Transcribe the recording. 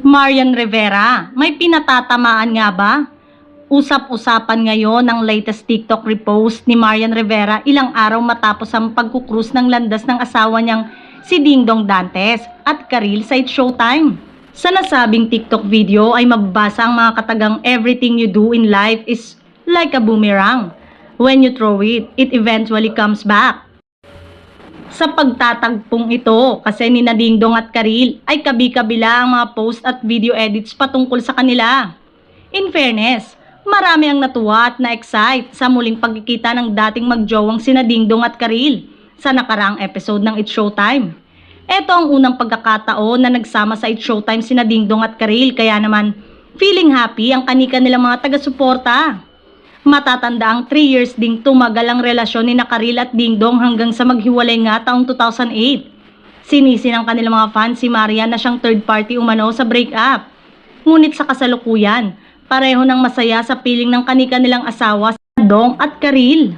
Marian Rivera, may pinatatamaan nga ba? Usap-usapan ngayon ng latest TikTok repost ni Marian Rivera ilang araw matapos ang pagkukrus ng landas ng asawa niyang si Dingdong Dantes at Karil sa It's Showtime. Sa nasabing TikTok video ay mababasa ang mga katagang everything you do in life is like a boomerang. When you throw it, it eventually comes back. Sa pagtatagpong ito, kasi ni Dingdong at Karil ay kabi-kabila ang mga post at video edits patungkol sa kanila. In fairness, marami ang natuwa at na-excite sa muling pagkikita ng dating magjowang sina Dingdong at Karil sa nakaraang episode ng It's Showtime. Ito ang unang pagkakataon na nagsama sa It's Showtime sina Dingdong at Karil, kaya naman feeling happy ang kanika nilang mga taga-suporta. Matatanda ang 3 years ding tumagal ang relasyon ni Karil at Dingdong hanggang sa maghiwalay nga taong 2008. Sinisi ng kanilang mga fans si Marian na siyang third party umano sa breakup. Ngunit sa kasalukuyan, pareho ng masaya sa piling ng kanika nilang asawa si Dong at Karil.